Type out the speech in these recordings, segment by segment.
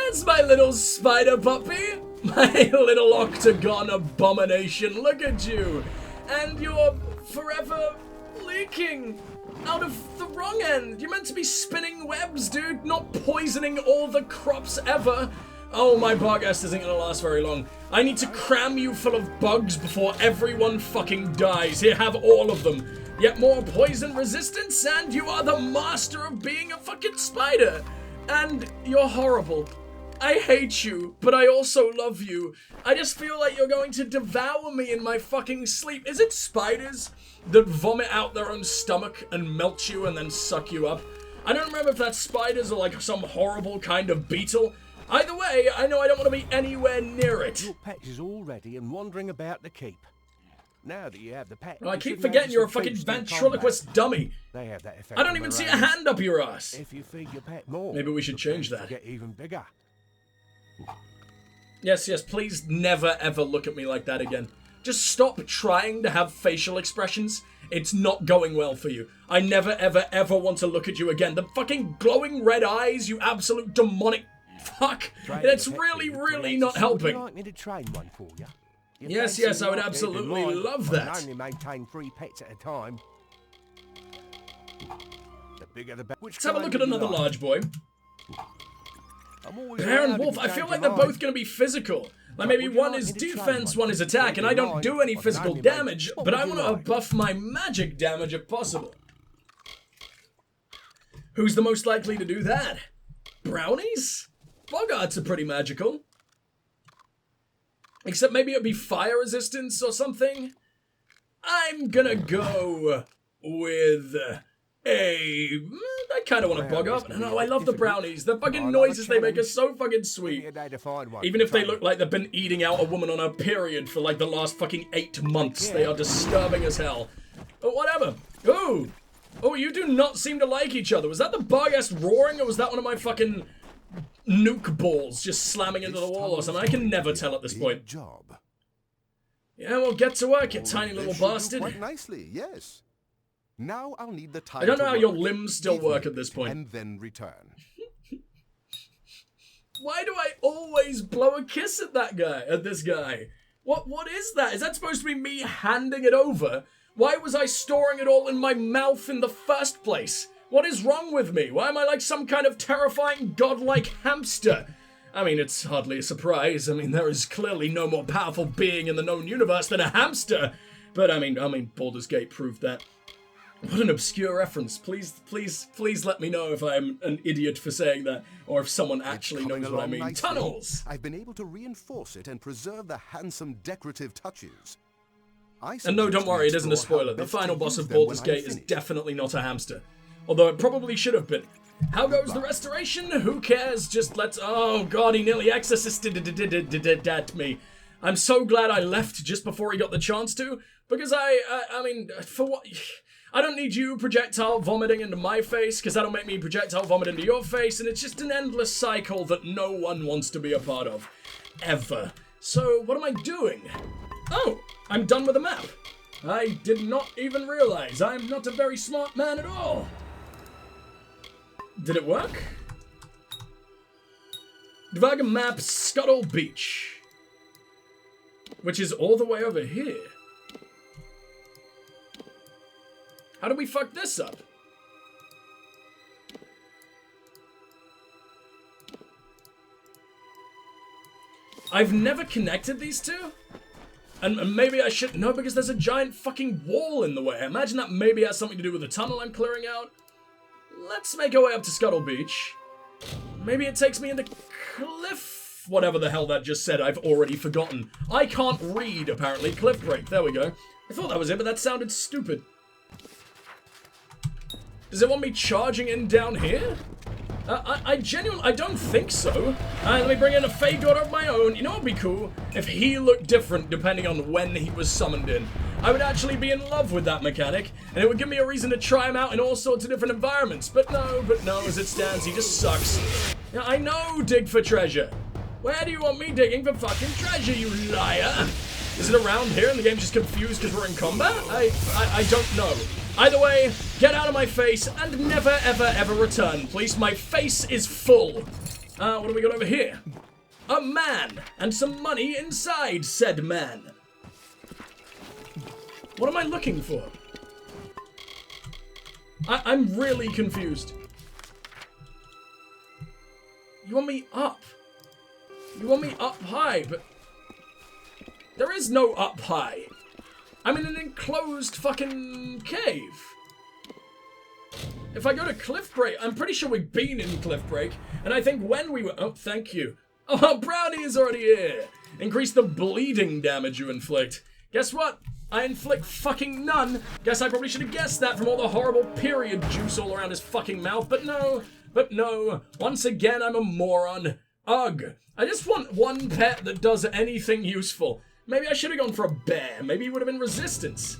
there's my little spider puppy. My little octagon abomination. Look at you. And you're forever leaking out of the wrong end. You're meant to be spinning webs, dude, not poisoning all the crops ever. Oh, my podcast isn't gonna last very long. I need to cram you full of bugs before everyone fucking dies. Here, have all of them. Yet more poison resistance, and you are the master of being a fucking spider. And you're horrible. I hate you, but I also love you. I just feel like you're going to devour me in my fucking sleep. Is it spiders that vomit out their own stomach and melt you and then suck you up? I don't remember if that's spiders or like some horrible kind of beetle. Either way, I know I don't want to be anywhere near it. Your pet is all ready and wandering about the keep. Now that you have the pet, I keep forgetting you're a fucking ventriloquist dummy. They have that effect. I don't even see a hand up your ass. If you feed your pet more, maybe we should change that. Get even bigger. Yes, please never ever look at me like that again. Just stop trying to have facial expressions. It's not going well for you. I never ever want to look at you again. The fucking glowing red eyes, you absolute demonic fuck. That's really not helping. Would you like me to train one for you? Yes, I would absolutely love that. I only maintain 3 pets at a time. The bigger the better. Let's have a look at another large boy. Bear and wolf, I feel like they're both going to be physical. Like maybe one is defense, one is attack, and I don't do any physical damage, but I want to buff my magic damage if possible. Who's the most likely to do that? Brownies? Boggarts are pretty magical. Except maybe it'd be fire resistance or something. I'm gonna go with I kind of want to bug up. No, I love the brownies. The fucking noises they make are so fucking sweet. Even if they look like they've been eating out a woman on her period for like the last fucking 8 months. They are disturbing as hell. But whatever. Ooh. Oh, you do not seem to like each other. Was that the bug-ass roaring or was that one of my fucking nuke balls just slamming into the wall or something? I can never tell at this point. Yeah, well, get to work, you tiny little bastard. Quite nicely, yes. Now I'll need the time. I don't know how your limbs still work at this point. And then return. Why do I always blow a kiss at that guy, at this guy? What is that? Is that supposed to be me handing it over? Why was I storing it all in my mouth in the first place? What is wrong with me? Why am I like some kind of terrifying godlike hamster? I mean, it's hardly a surprise. I mean, there is clearly no more powerful being in the known universe than a hamster. But I mean, Baldur's Gate proved that. What an obscure reference. Please let me know if I'm an idiot for saying that, or if someone actually knows what I mean. Nicely. Tunnels! I've been able to reinforce it and preserve the handsome decorative touches. And no, don't worry, it isn't a spoiler. The final boss of Baldur's Gate is definitely not a hamster. Although it probably should have been. How goes the restoration? Who cares? Just let's... Oh god, he nearly exorcisted at me. I'm so glad I left just before he got the chance to, because I mean, for what... I don't need you projectile vomiting into my face, because that'll make me projectile vomit into your face, and it's just an endless cycle that no one wants to be a part of. Ever. So, what am I doing? Oh, I'm done with the map. I did not even realize I'm not a very smart man at all. Did it work? Devag map Scuttle Beach, which is all the way over here. How do we fuck this up? I've never connected these two? And maybe I should... No, because there's a giant fucking wall in the way. I imagine that maybe has something to do with the tunnel I'm clearing out. Let's make our way up to Scuttle Beach. Maybe it takes me into Cliff... Whatever the hell that just said, I've already forgotten. I can't read, apparently. Cliff Break, there we go. I thought that was it, but that sounded stupid. Does it want me charging in down here? I genuinely don't think so. Let me bring in a Fey God of my own. You know what would be cool? If he looked different depending on when he was summoned in. I would actually be in love with that mechanic, and it would give me a reason to try him out in all sorts of different environments. But no, as it stands, he just sucks. Now, I know dig for treasure. Where do you want me digging for fucking treasure, you liar? Is it around here and the game's just confused because we're in combat? I don't know. Either way, get out of my face and never ever return, please. My face is full. What do we got over here? A man and some money inside said man. What am I looking for? I'm really confused. You want me up? You want me up high, but there is no up high. I'm in an enclosed fucking cave. If I go to Cliffbreak, I'm pretty sure we've been in Cliffbreak, and I think when we were... Oh, thank you. Oh, Brownie is already here. Increase the bleeding damage you inflict. Guess what? I inflict fucking none. Guess I probably should have guessed that from all the horrible period juice all around his fucking mouth, but no. But no. Once again, I'm a moron. Ugh. I just want one pet that does anything useful. Maybe I should have gone for a bear. Maybe he would have been resistance.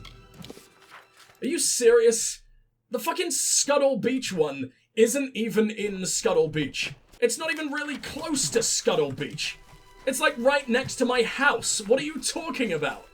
Are you serious? The fucking Scuttle Beach one isn't even in Scuttle Beach. It's not even really close to Scuttle Beach. It's like right next to my house. What are you talking about?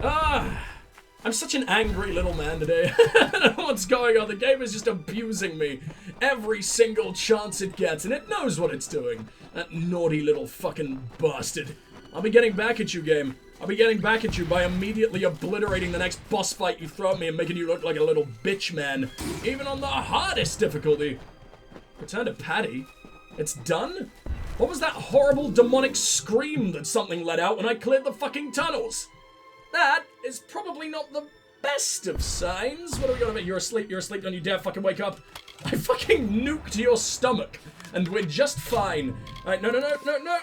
I'm such an angry little man today. I don't know what's going on. The game is just abusing me every single chance it gets, and it knows what it's doing. That naughty little fucking bastard. I'll be getting back at you, game. I'll be getting back at you by immediately obliterating the next boss fight you throw at me and making you look like a little bitch man. Even on the hardest difficulty. Return to Patty? It's done? What was that horrible demonic scream that something let out when I cleared the fucking tunnels? That is probably not the best of signs. What are we gonna make? You're asleep, don't you dare fucking wake up. I fucking nuked your stomach, and we're just fine. Alright, no.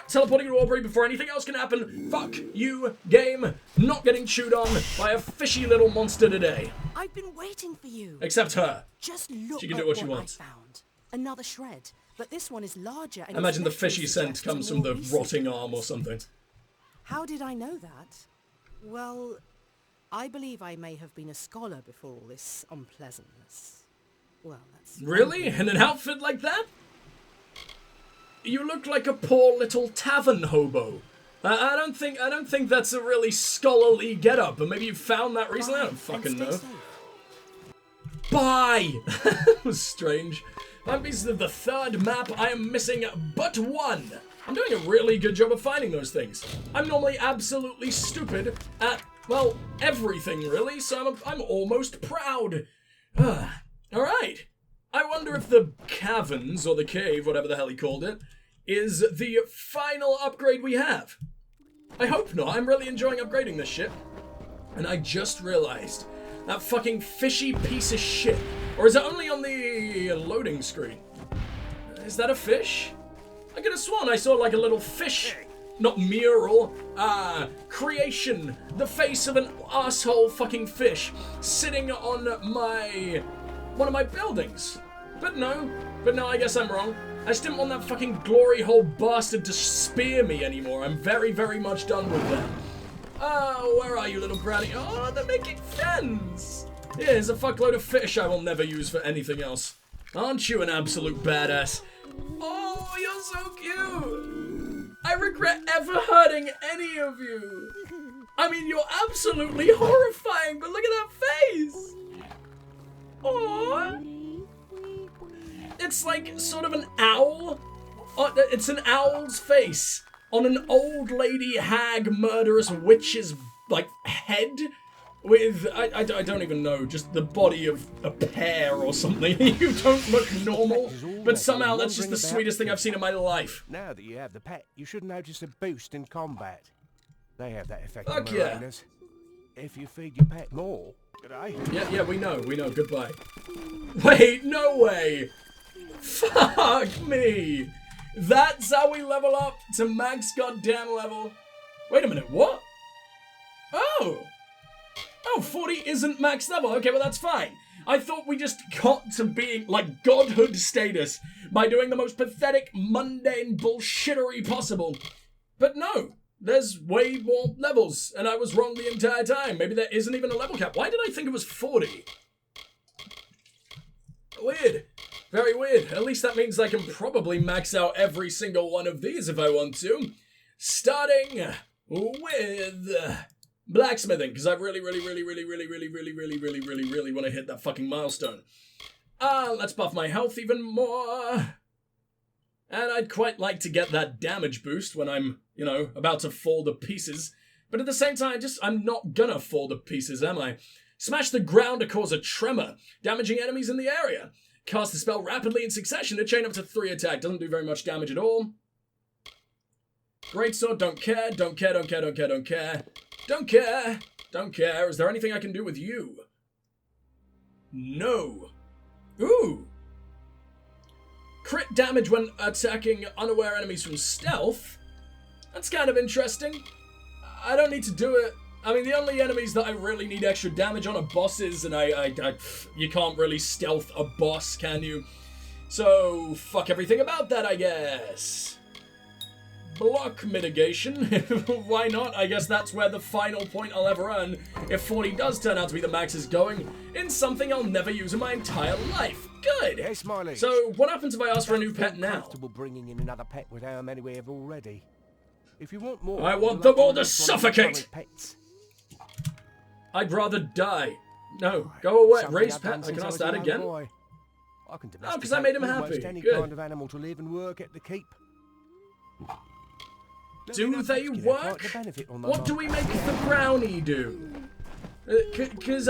Teleporting to Aubrey before anything else can happen. Fuck you, game. Not getting chewed on by a fishy little monster today. I've been waiting for you. Except her. Just look She can at do what she wants. I found. Another shred, but this one is larger. And I imagine the its fishy necklace scent suggests comes a from more the recent rotting arm or something. How did I know that? Well, I believe I may have been a scholar before all this unpleasantness. Well, that's... Really? In an outfit like that? You look like a poor little tavern hobo. I don't think that's a really scholarly getup, but maybe you found that recently. I don't fucking know. Bye! That was strange. 5 pieces of the third map. I am missing but one. I'm doing a really good job of finding those things. I'm normally absolutely stupid at, well, everything really, so I'm almost proud. Alright. I wonder if the caverns, or the cave, whatever the hell he called it, is the final upgrade we have. I hope not. I'm really enjoying upgrading this shit. And I just realized that fucking fishy piece of shit. Or is it only on the loading screen? Is that a fish? I could have sworn I saw like a little fish, not mural, creation, the face of an asshole fucking fish sitting on one of my buildings. But no, I guess I'm wrong. I just didn't want that fucking glory hole bastard to spear me anymore. I'm very, very much done with that. Oh, where are you, little brownie? Oh, they're making friends. Here's a fuckload of fish I will never use for anything else. Aren't you an absolute badass? Oh, you're so cute. I regret ever hurting any of you. I mean, you're absolutely horrifying, but look at that face. Aww. It's like sort of an owl. It's an owl's face on an old lady hag murderous witch's like head with I don't even know, just the body of a pear or something. You don't look normal, but somehow that's just the sweetest thing I've seen in my life. Now that you have the pet, you should notice a boost in combat. They have that effect Fuck on yeah. mariners. If you feed your pet more, Yeah, we know, goodbye. Wait, no way! Fuck me! That's how we level up to max goddamn level. Wait a minute, what? Oh! Oh, 40 isn't max level. Okay, well that's fine. I thought we just got to being, like, godhood status by doing the most pathetic, mundane bullshittery possible. But no, there's way more levels, and I was wrong the entire time. Maybe there isn't even a level cap. Why did I think it was 40? Weird. Very weird. At least that means I can probably max out every single one of these if I want to. Starting with blacksmithing, because I really want to hit that fucking milestone. Let's buff my health even more. And I'd quite like to get that damage boost when I'm, you know, about to fall to pieces. But at the same time, I'm not gonna fall to pieces, am I? Smash the ground to cause a tremor, damaging enemies in the area. Cast the spell rapidly in succession to chain up to 3 attack. Doesn't do very much damage at all. Greatsword, don't care, don't care, don't care, don't care, don't care. Don't care, don't care. Is there anything I can do with you? No. Ooh. Crit damage when attacking unaware enemies from stealth. That's kind of interesting. I don't need to do it. I mean, the only enemies that I really need extra damage on are bosses, and you can't really stealth a boss, can you? So, fuck everything about that, I guess. Block mitigation. Why not? I guess that's where the final point I'll ever earn, if 40 does turn out to be the max, is going in something I'll never use in my entire life. Good. Yes, my liege. So, what happens if I ask for a new pet now? Comfortable bringing in another pet with how many we have already. If you want more, I want you'll them all have to list one of the suffocate! current pets. I'd rather die. No, go away. Something Raise I've done pet. I since can ask was a that young again. boy. I can 'cause I made him domesticate happy. almost any Good. kind of animal to live and work at the keep. Do they work? What do we make the brownie do? Because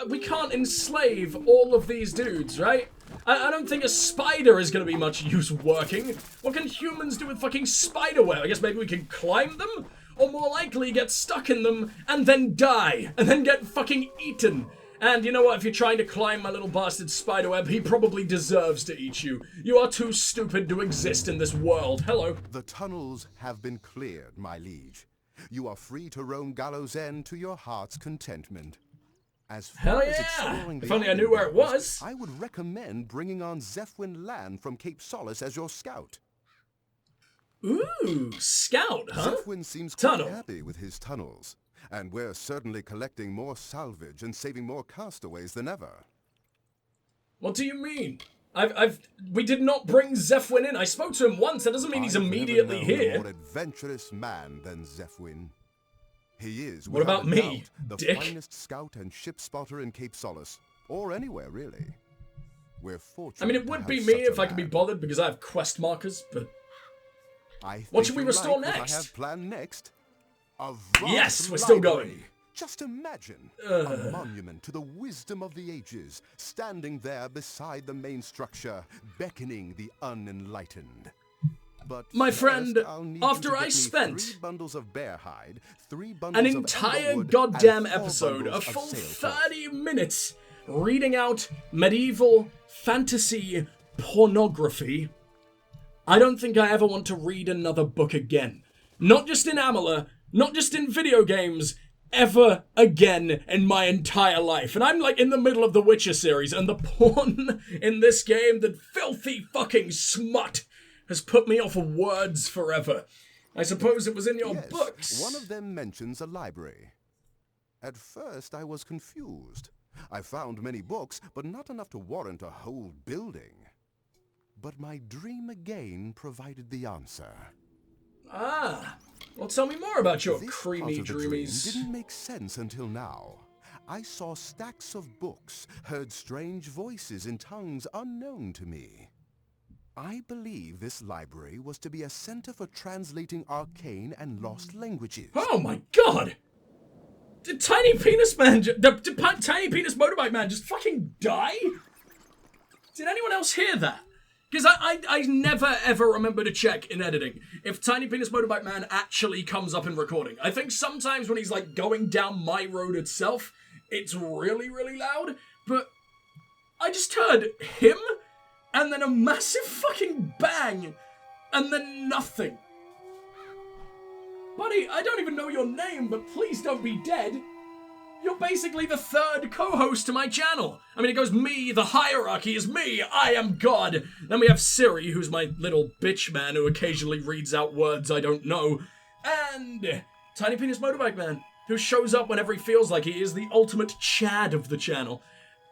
we can't enslave all of these dudes, right? I don't think a spider is going to be much use working. What can humans do with fucking spider web? I guess maybe we can climb them? Or more likely get stuck in them and then die. And then get fucking eaten. And you know what? If you're trying to climb my little bastard spiderweb, he probably deserves to eat you. You are too stupid to exist in this world. Hello. The tunnels have been cleared, my liege. You are free to roam Gallows End to your heart's contentment. As Hell far as yeah! exploring the If only I island knew where it goes, was. I would recommend bringing on Zephwin Land from Cape Solace as your scout. Ooh, scout, huh? Zephwin seems quite Tunnel. happy with his tunnels. And we're certainly collecting more salvage and saving more castaways than ever. What do you mean? We did not bring Zephwin in. I spoke to him once. That doesn't mean he's I've never immediately known here. a more adventurous man than Zephwin. He is, What without about a me, doubt, the dick? finest scout and ship spotter in Cape Solace, or anywhere really. We're fortunate. I mean, it to would have be such me a if I could be man. bothered because I have quest markers, but I What think should we you restore like what next? I have planned next. A Yes, vast we're still library. going. Just imagine a monument to the wisdom of the ages, standing there beside the main structure, beckoning the unenlightened. But My first, friend, I'll need you after to I get me spent 3 bundles of bear hide, 3 an bundles of entire amberwood, goddamn and 4 episode, a bundles of full sailcloth. 30 minutes, reading out medieval fantasy pornography, I don't think I ever want to read another book again. Not just in Amalur, not just in video games, ever again in my entire life. And I'm like in the middle of the Witcher series, and the porn in this game, the filthy fucking smut, has put me off of words forever. I suppose it was in your Yes, books. one of them mentions a library. At first, I was confused. I found many books, but not enough to warrant a whole building. But my dream again provided the answer. Ah, well, tell me more about your This creamy part of the dream dreamies. didn't make sense until now. I saw stacks of books, heard strange voices in tongues unknown to me. I believe this library was to be a center for translating arcane and lost languages. Oh my god! Did Tiny Penis Man, did Tiny Penis Motorbike Man just fucking die? Did anyone else hear that? Because I never ever remember to check in editing if Tiny Penis Motorbike Man actually comes up in recording. I think sometimes when he's like going down my road itself, it's really, really loud, but I just heard him, and then a massive fucking bang, and then nothing. Buddy, I don't even know your name, but please don't be dead. You're basically the 3rd co-host to my channel. I mean, it goes me, the hierarchy is me, I am God. Then we have Siri, who's my little bitch man who occasionally reads out words I don't know. And Tiny Penis Motorbike Man, who shows up whenever he feels like he is the ultimate Chad of the channel.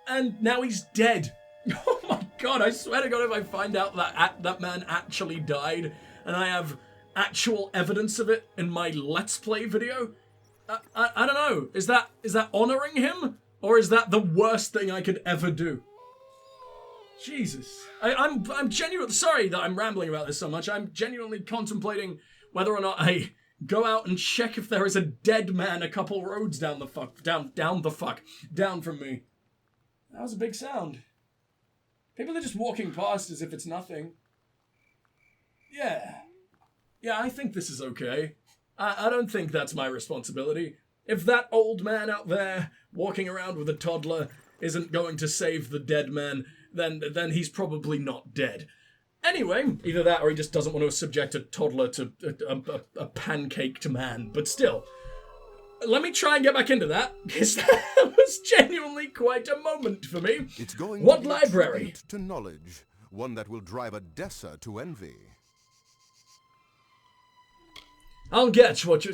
And now he's dead. Oh my god, I swear to god if I find out that that man actually died, and I have actual evidence of it in my Let's Play video, I don't know. Is that honoring him? Or is that the worst thing I could ever do? Jesus. I'm genuinely sorry that I'm rambling about this so much. I'm genuinely contemplating whether or not I go out and check if there is a dead man a couple roads down from me. That was a big sound. People are just walking past as if it's nothing. Yeah. Yeah, I think this is okay. I don't think that's my responsibility. If that old man out there walking around with a toddler isn't going to save the dead man, then he's probably not dead. Anyway, either that or he just doesn't want to subject a toddler to a pancaked man. But still, let me try and get back into that, because that was genuinely quite a moment for me. It's going What to be library? A tribute to knowledge, one that will drive a Dessa to envy. I'll get what you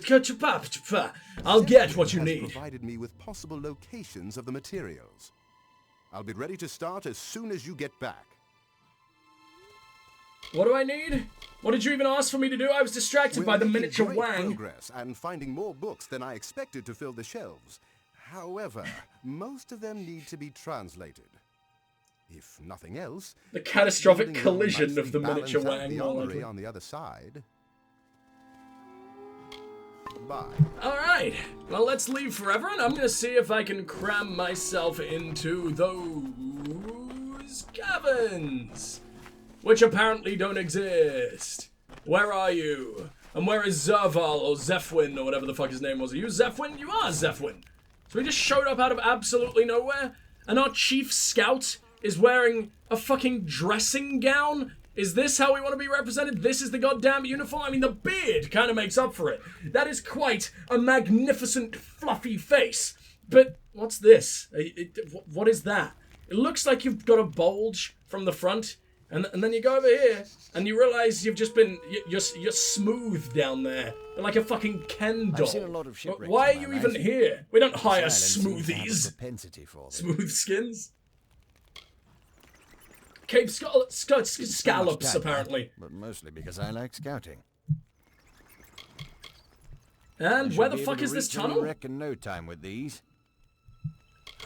I'll get what you Has need. Provided me with possible locations of the materials. I'll be ready to start as soon as you get back. What do I need? What did you even ask for me to do? I was distracted by the We're making miniature great wang. progress and finding more books than I expected to fill the shelves. However, most of them need to be translated. If nothing else, The catastrophic building will collision nicely of the miniature balance out wang. the more armory likely. on the other side. Bye. Alright, well let's leave forever and I'm gonna see if I can cram myself into those caverns, which apparently don't exist. Where are you? And where is Zerval or Zephwin or whatever the fuck his name was? Are you Zephwin? You are Zephwin. So we just showed up out of absolutely nowhere and our chief scout is wearing a fucking dressing gown? Is this how we want to be represented? This is the goddamn uniform? I mean, the beard kind of makes up for it. That is quite a magnificent, fluffy face. But what's this? What is that? It looks like you've got a bulge from the front, and then you go over here, and you realize you've just been... You're smooth down there. You're like a fucking Ken doll. I've seen a lot of shipwrecks Why are in you my even life. here? We don't hire Silence seems to have a smoothies. propensity for them. Smooth skins? Cape scallops, apparently. But mostly because I like scouting. And I where should the be fuck able is to this reach any tunnel? wreck in no time with these.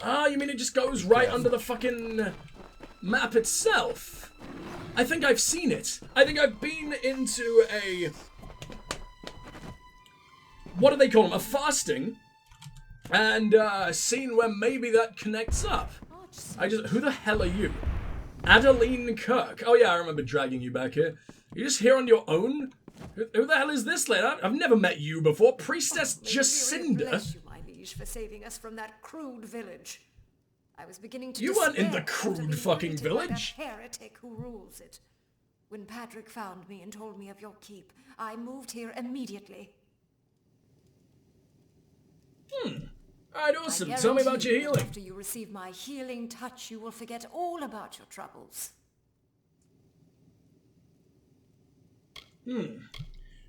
Ah, you mean it just goes right Careful. under the fucking map itself? I think I've seen it. I think I've been into a... What do they call them? A fasting. And seen where maybe that connects up. Who the hell are you? Adeline Kirk. Oh yeah, I remember dragging you back here. You're just here on your own? Who the hell is this lady? I've never met you before. Priestess Jacinda. Bless you, my liege, for saving us from that crude village. I was beginning to You weren't in the despair after crude being fucking visited by that village. heretic who rules it. When Patrick found me and told me of your keep, I moved here immediately. Alright, awesome. I Tell me about guarantee your that healing. After you receive my healing touch, you will forget all about your troubles.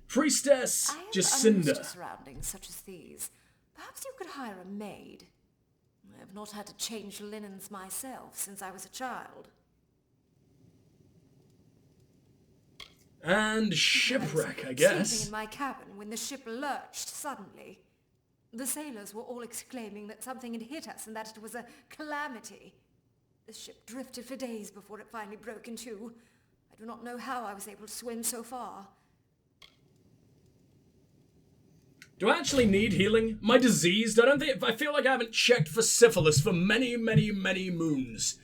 Priestess I am unused Jacinda. to surroundings such as these. Perhaps you could hire a maid. I have not had to change linens myself since I was a child. And shipwreck, I Sleeping guess. in my cabin when the ship lurched suddenly. The sailors were all exclaiming that something had hit us and that it was a calamity. The ship drifted for days before it finally broke in two. I do not know how I was able to swim so far. Do I actually need healing? Am I diseased? I feel like I haven't checked for syphilis for many, many, many moons.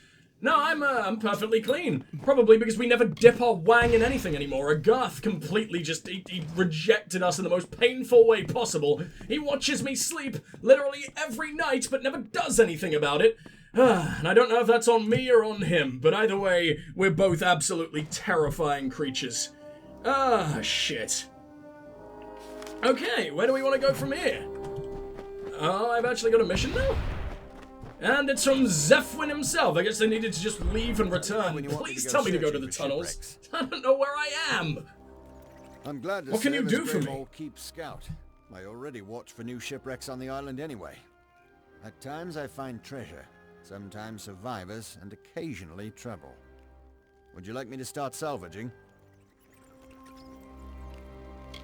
No, I'm perfectly clean. Probably because we never dip our wang in anything anymore. Garth completely just, he rejected us in the most painful way possible. He watches me sleep literally every night, but never does anything about it. And I don't know if that's on me or on him, but either way, we're both absolutely terrifying creatures. Shit. Okay, where do we want to go from here? Oh, I've actually got a mission now? And it's from Zephwin himself. I guess they needed to just leave and return. When you want me Please to go tell me to go to searching the for tunnels. shipwrecks. I don't know where I am. I'm glad to What can you serve do as for brave me? old Keep Scout. I already watch for new shipwrecks on the island anyway. At times I find treasure, sometimes survivors, and occasionally trouble. Would you like me to start salvaging?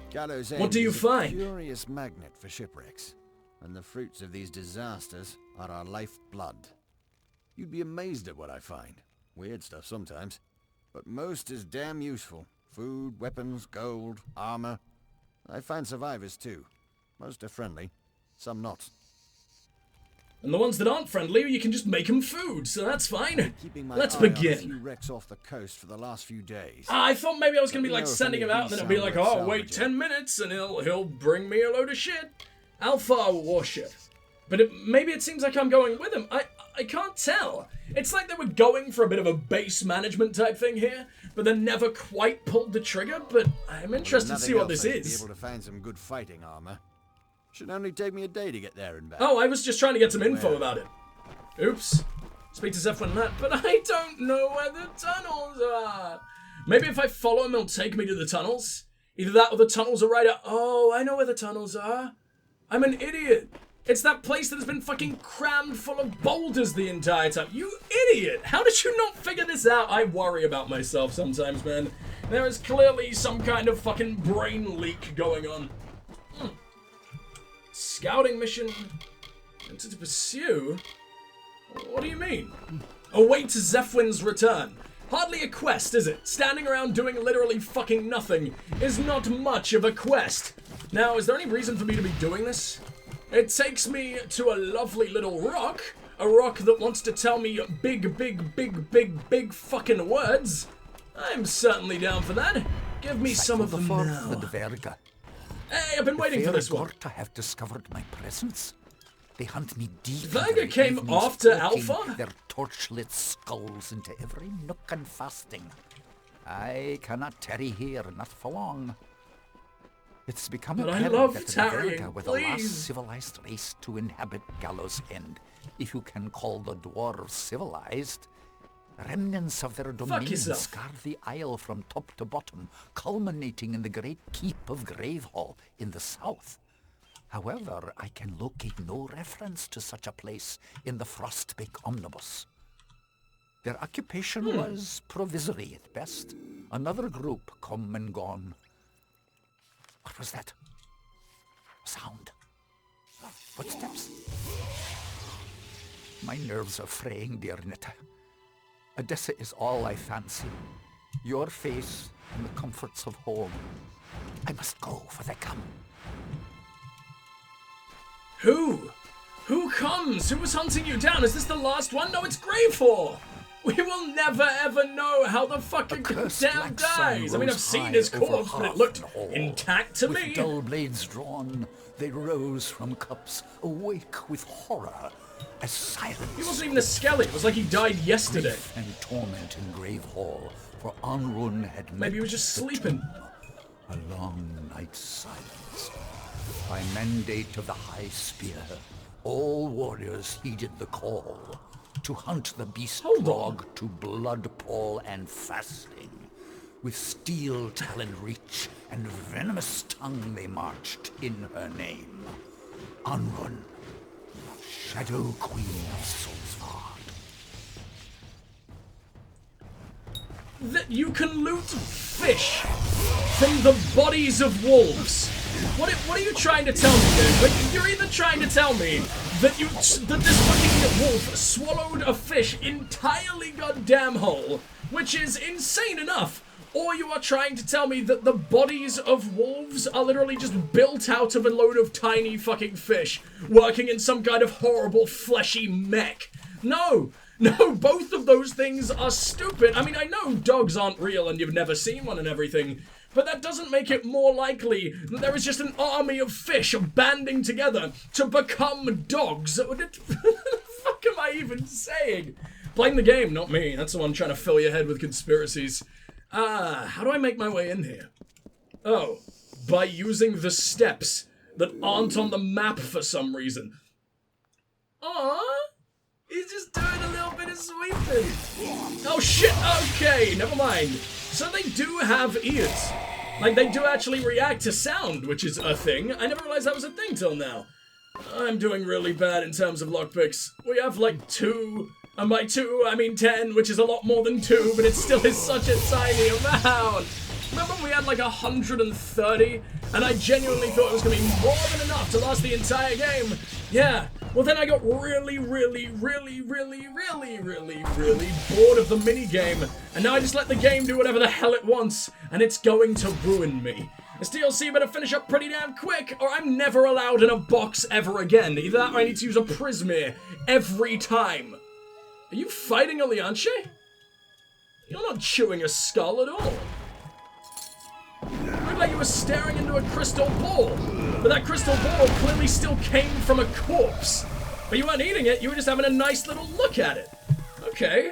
Gallows End What do you is a find? curious magnet for shipwrecks, and the fruits of these disasters are our lifeblood. You'd be amazed at what I find. Weird stuff sometimes. But most is damn useful. Food, weapons, gold, armor. I find survivors too. Most are friendly, some not. And the ones that aren't friendly, you can just make them food, so that's fine. Keeping my Let's eye on a begin. few wrecks off the coast for the last few days. I thought maybe I was gonna be like No, sending him if out, and then it'll be like, sound oh, worth wait salvaging. 10 minutes, and he'll bring me a load of shit. Alpha warship. But maybe it seems like I'm going with him. I can't tell. It's like they were going for a bit of a base management type thing here, but then never quite pulled the trigger, but I'm interested to see what this Be is. able to find some good fighting armor. Should only take me a day to get there and back. Oh, I was just trying to get some info Where? about it. Oops. Speak to Zeph when that, but I don't know where the tunnels are. Maybe if I follow him, he'll take me to the tunnels. Either that or the tunnels are right out. Oh, I know where the tunnels are. I'm an idiot. It's that place that has been fucking crammed full of boulders the entire time. You idiot! How did you not figure this out? I worry about myself sometimes, man. There is clearly some kind of fucking brain leak going on. Scouting mission to pursue? What do you mean? Await Zephwin's return. Hardly a quest, is it? Standing around doing literally fucking nothing is not much of a quest. Now, is there any reason for me to be doing this? It takes me to a lovely little rock. A rock that wants to tell me big fucking words. I'm certainly down for that. Give me some of them now. Hey, I've been waiting for this one. Have discovered my presence. They hunt me deep. Verga came after Alpha? Their torchlit skulls into every nook and fasting. I cannot tarry here, not for long. It's become But I apparent love that the tarrying, Verga were the please. last civilized race to inhabit Gallows End, if you can call the dwarves civilized. Remnants of their domain yourself. scar the isle from top to bottom, culminating in the great keep of Gravehall in the south. However, I can locate no reference to such a place in the Frostbake Omnibus. Their occupation was provisory at best. Another group come and gone. What was that? Sound. Footsteps. My nerves are fraying, dear Netta. Odessa is all I fancy. Your face and the comforts of home. I must go, for they come. Who? Who comes? Who was hunting you down? Is this the last one? No, it's Gravehall! We will never ever know how the fucking cursed damn black sun dies. I mean, I've rose seen high his over corpse, but it Hearth looked and Hall. intact to With me. dull blades drawn, they rose from cups, awake with horror, as silence. He wasn't even a skelly. It was like he died yesterday. Grief and torment in Gravehall, for Anrun had met Maybe he was just the sleeping. tomb. A long night's silence. By mandate of the High Spear, all warriors heeded the call to hunt the beast Hold dog to blood pall and fasting. With steel taloned reach and venomous tongue they marched in her name. Anrun, Shadow Queen of Solsvar. That you can loot fish from the bodies of wolves. What are you trying to tell me, dude? Like, you're either trying to tell me that this fucking wolf swallowed a fish entirely goddamn whole, which is insane enough, or you are trying to tell me that the bodies of wolves are literally just built out of a load of tiny fucking fish working in some kind of horrible fleshy mech. No, both of those things are stupid. I mean, I know dogs aren't real and you've never seen one and everything, but that doesn't make it more likely that there is just an army of fish banding together to become dogs. What the fuck am I even saying? Blame the game, not me. That's the one trying to fill your head with conspiracies. How do I make my way in here? Oh, by using the steps that aren't on the map for some reason. Aww. He's just doing a little bit of sweeping. Oh shit, okay, never mind. So they do have ears. Like, they do actually react to sound, which is a thing. I never realized that was a thing till now. I'm doing really bad in terms of lockpicks. We have like 2, and by 2 I mean 10, which is a lot more than 2, but it still is such a tiny amount. Remember when we had like 130, and I genuinely thought it was going to be more than enough to last the entire game? Yeah. Well, then I got really bored of the minigame, and now I just let the game do whatever the hell it wants, and it's going to ruin me. This DLC better finish up pretty damn quick, or I'm never allowed in a box ever again. Either that or I need to use a Prismere every time. Are you fighting a llshit? You're not chewing a skull at all. It looked like you were staring into a crystal ball, but that crystal ball clearly still came from a corpse. But you weren't eating it, you were just having a nice little look at it. Okay.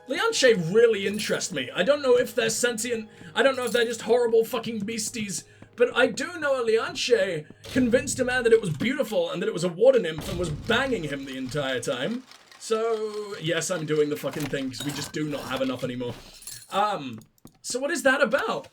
llshit really interest me. I don't know if they're sentient, I don't know if they're just horrible fucking beasties, but I do know a llshit convinced a man that it was beautiful and that it was a water nymph and was banging him the entire time. So, yes, I'm doing the fucking thing because we just do not have enough anymore. So what is that about?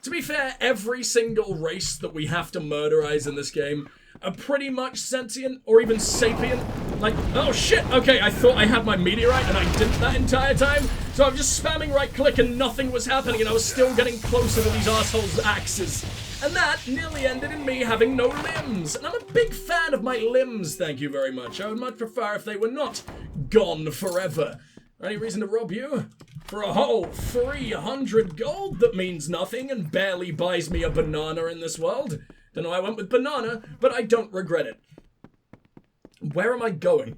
To be fair, every single race that we have to murderize in this game are pretty much sentient or even sapient. Like, oh shit, okay, I thought I had my meteorite and I didn't that entire time. So I'm just spamming right click and nothing was happening and I was still getting closer to these assholes' axes. And that nearly ended in me having no limbs. And I'm a big fan of my limbs, thank you very much. I would much prefer if they were not gone forever. Any reason to rob you? For a whole 300 gold that means nothing and barely buys me a banana in this world. Don't know why I went with banana, but I don't regret it. Where am I going?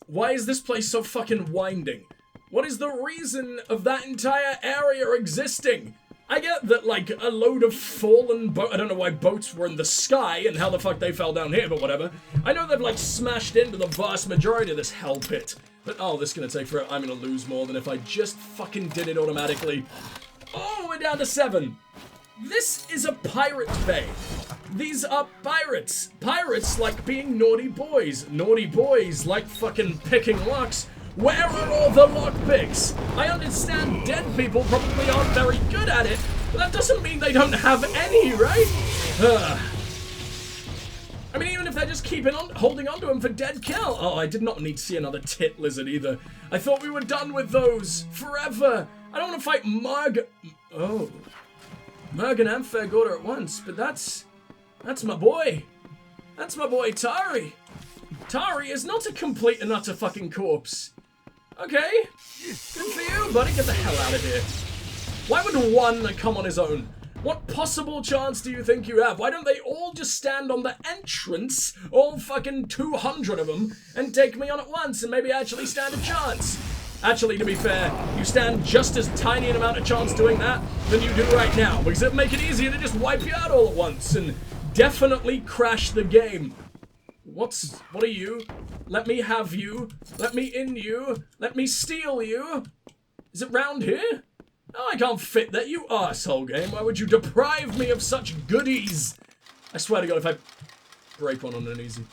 Why is this place so fucking winding? What is the reason of that entire area existing? I get that, like, a load of fallen I don't know why boats were in the sky and how the fuck they fell down here, but whatever. I know they've, like, smashed into the vast majority of this hell pit. But, oh, this is gonna take forever. I'm gonna lose more than if I just fucking did it automatically. Oh, we're down to 7. This is a pirate bay. These are pirates. Pirates like being naughty boys. Naughty boys like fucking picking locks. Where are all the lockpicks? I understand dead people probably aren't very good at it, but that doesn't mean they don't have any, right? I mean, even if they're just holding on to him for dead kill. Oh, I did not need to see another tit lizard either. I thought we were done with those forever. I don't want to fight Merg and Fairgorder at once, but that's my boy. That's my boy Tari. Tari is not a complete and utter fucking corpse. Okay, good for you, buddy. Get the hell out of here. Why would one come on his own? What possible chance do you think you have? Why don't they all just stand on the entrance, all fucking 200 of them, and take me on at once and maybe actually stand a chance? Actually, to be fair, you stand just as tiny an amount of chance doing that than you do right now, because it'll make it easier to just wipe you out all at once and definitely crash the game. What are you? Let me have you. Let me in you. Let me steal you. Is it round here? Oh, I can't fit that, you arsehole game. Why would you deprive me of such goodies? I swear to God, if I break one on an easy.